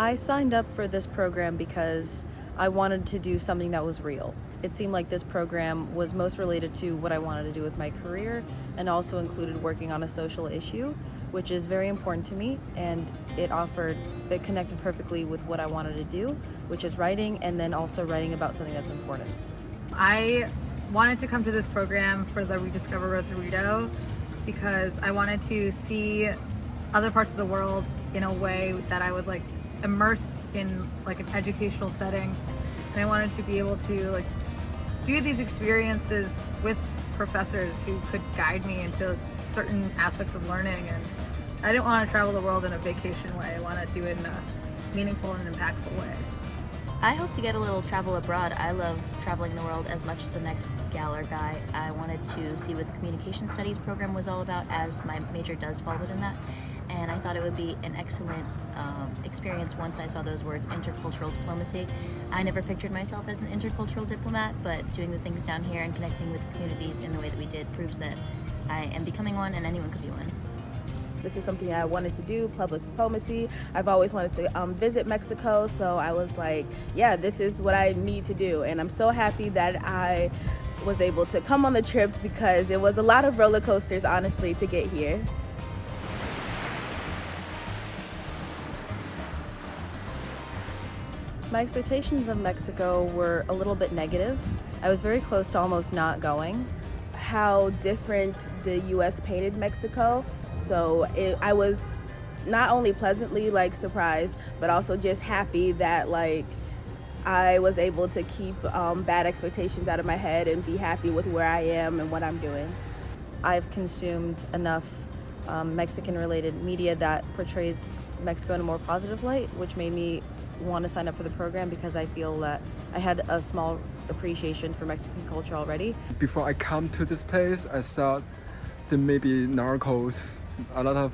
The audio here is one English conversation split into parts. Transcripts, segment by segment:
I signed up for this program because I wanted to do something that was real. It seemed like this program was most related to what I wanted to do with my career and also included working on a social issue, which is very important to me, and it connected perfectly with what I wanted to do, which is writing, and then also writing about something that's important. I wanted to come to this program for the Rediscover Rosarito because I wanted to see other parts of the world in a way that I was like immersed in like an educational setting, and I wanted to be able to like do these experiences with professors who could guide me into certain aspects of learning. And I didn't want to travel the world in a vacation way. I want to do it in a meaningful and impactful way. I hope to get a little travel abroad. I love traveling the world as much as the next gal or guy. I wanted to see what the communication studies program was all about, as my major does fall within that. And I thought it would be an excellent experience once I saw those words, intercultural diplomacy. I never pictured myself as an intercultural diplomat, but doing the things down here and connecting with communities in the way that we did proves that I am becoming one, and anyone could be one. This is something I wanted to do, public diplomacy. I've always wanted to visit Mexico, so I was like, yeah, this is what I need to do. And I'm so happy that I was able to come on the trip because it was a lot of roller coasters, honestly, to get here. My expectations of Mexico were a little bit negative. I was very close to almost not going. How different the U.S. painted Mexico. So I was not only pleasantly surprised, but also just happy that I was able to keep bad expectations out of my head and be happy with where I am and what I'm doing. I've consumed enough Mexican-related media that portrays Mexico in a more positive light, which made me want to sign up for the program because I feel that I had a small appreciation for Mexican culture already. Before I come to this place, I thought there may be narcos, a lot of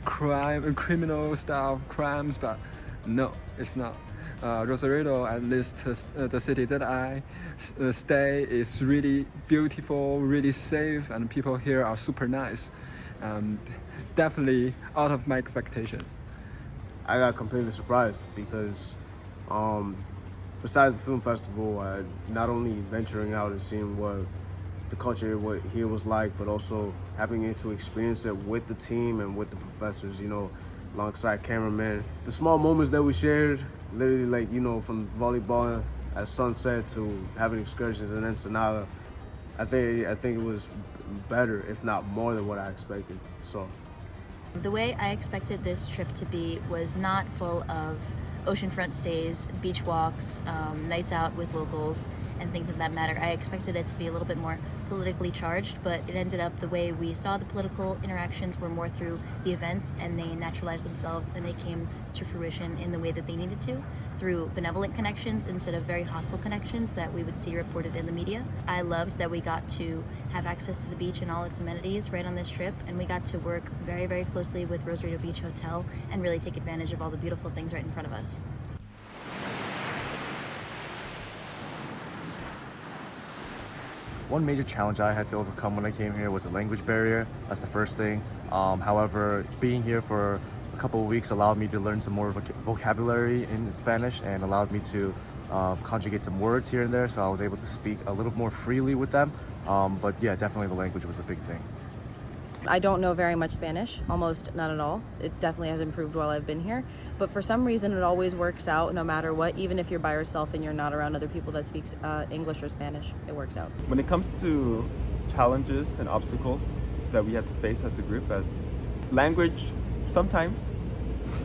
crime, criminal stuff, crimes, but no, it's not. Rosarito, at least the city that I stay, is really beautiful, really safe, and people here are super nice. Definitely out of my expectations. I got completely surprised because besides the film festival, not only venturing out and seeing what the culture here was like, but also having to experience it with the team and with the professors, alongside cameramen. The small moments that we shared, literally from volleyball at sunset to having excursions in Ensenada, I think it was better, if not more than what I expected. So. The way I expected this trip to be was not full of oceanfront stays, beach walks, nights out with locals, and things of that matter. I expected it to be a little bit more politically charged, but it ended up the way we saw the political interactions were more through the events, and they naturalized themselves and they came to fruition in the way that they needed to, through benevolent connections instead of very hostile connections that we would see reported in the media. I loved that we got to have access to the beach and all its amenities right on this trip, and we got to work very, very closely with Rosarito Beach Hotel and really take advantage of all the beautiful things right in front of us. One major challenge I had to overcome when I came here was the language barrier. That's the first thing. However, being here for a couple of weeks allowed me to learn some more vocabulary in Spanish and allowed me to conjugate some words here and there, so I was able to speak a little more freely with them. But yeah, definitely the language was a big thing. I don't know very much Spanish, almost not at all. It definitely has improved while I've been here, but for some reason it always works out no matter what. Even if you're by yourself and you're not around other people that speak English or Spanish, it works out. When it comes to challenges and obstacles that we had to face as a group, as language sometimes,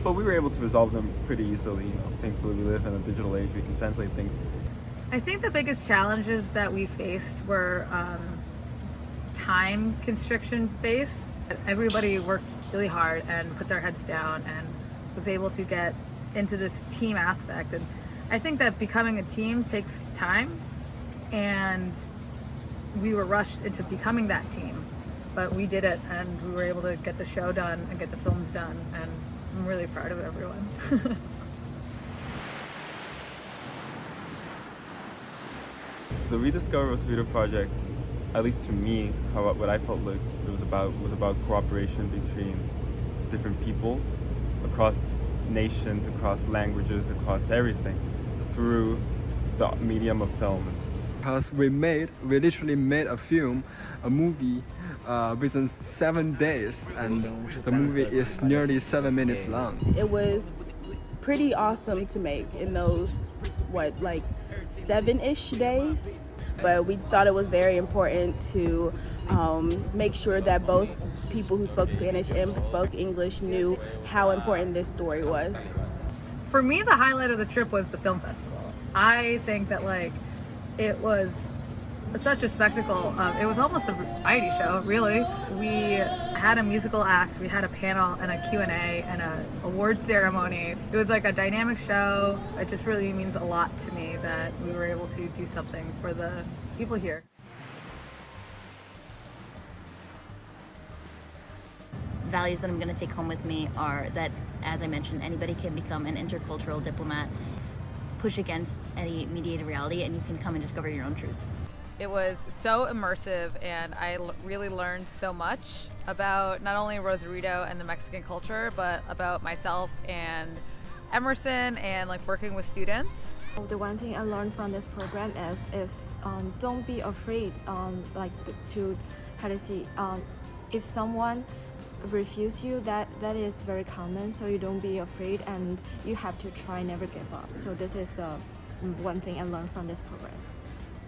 but we were able to resolve them pretty easily. Thankfully we live in a digital age, we can translate things. I think the biggest challenges that we faced were time constriction based. Everybody worked really hard and put their heads down and was able to get into this team aspect. And I think that becoming a team takes time, and we were rushed into becoming that team, but we did it and we were able to get the show done and get the films done, and I'm really proud of everyone. The Rediscover Rosarito project, at least to me, what I felt like it was about cooperation between different peoples across nations, across languages, across everything through the medium of film. Because we literally made a movie within 7 days, and the movie is nearly 7 minutes long. It was pretty awesome to make in those, like 7-ish days. But we thought it was very important to make sure that both people who spoke Spanish and spoke English knew how important this story was. For me, the highlight of the trip was the film festival. I think that it was such a spectacle. It was almost a variety show, really. We had a musical act, we had a panel and a Q&A and an award ceremony. It was like a dynamic show. It just really means a lot to me that we were able to do something for the people here. Values that I'm going to take home with me are that, as I mentioned, anybody can become an intercultural diplomat, push against any mediated reality, and you can come and discover your own truth. It was so immersive, and I really learned so much about not only Rosarito and the Mexican culture, but about myself and Emerson and working with students. The one thing I learned from this program is don't be afraid if someone refuse you, that is very common, so you don't be afraid and you have to try, never give up. So this is the one thing I learned from this program.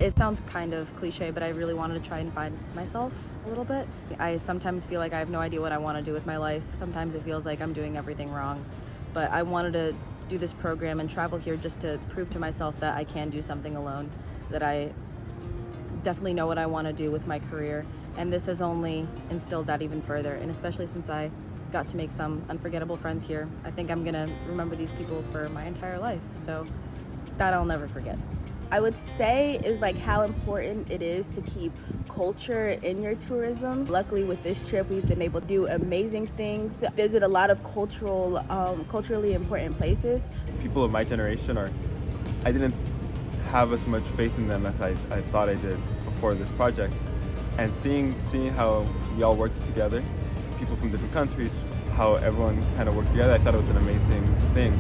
It sounds kind of cliche, but I really wanted to try and find myself a little bit. I sometimes feel like I have no idea what I want to do with my life. Sometimes it feels like I'm doing everything wrong. But I wanted to do this program and travel here just to prove to myself that I can do something alone, that I definitely know what I want to do with my career. And this has only instilled that even further. And especially since I got to make some unforgettable friends here, I think I'm gonna remember these people for my entire life. So that I'll never forget. I would say is how important it is to keep culture in your tourism. Luckily with this trip we've been able to do amazing things, visit a lot of culturally important places. People of my generation I didn't have as much faith in them as I thought I did before this project. And seeing how we all worked together, people from different countries, how everyone kind of worked together, I thought it was an amazing thing.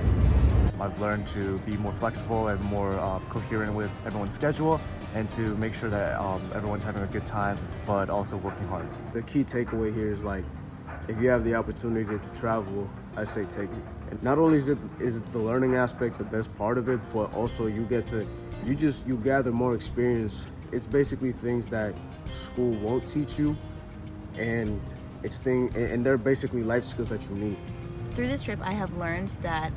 I've learned to be more flexible and more coherent with everyone's schedule, and to make sure that everyone's having a good time, but also working hard. The key takeaway here is if you have the opportunity to travel, I say take it. And not only is it the learning aspect the best part of it, but also you gather more experience. It's basically things that school won't teach you, and they're basically life skills that you need. Through this trip, I have learned that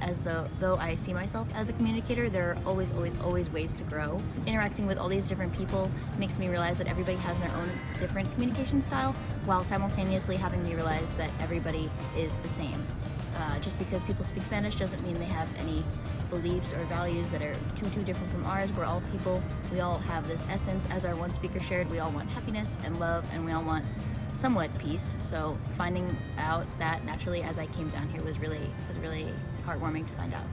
though I see myself as a communicator, there are always ways to grow. Interacting with all these different people makes me realize that everybody has their own different communication style, while simultaneously having me realize that everybody is the same. Just because people speak Spanish doesn't mean they have any beliefs or values that are too different from ours. We're all people. We all have this essence, as our one speaker shared. We all want happiness and love, and we all want somewhat peace. So finding out that naturally as I came down here was really heartwarming to find out.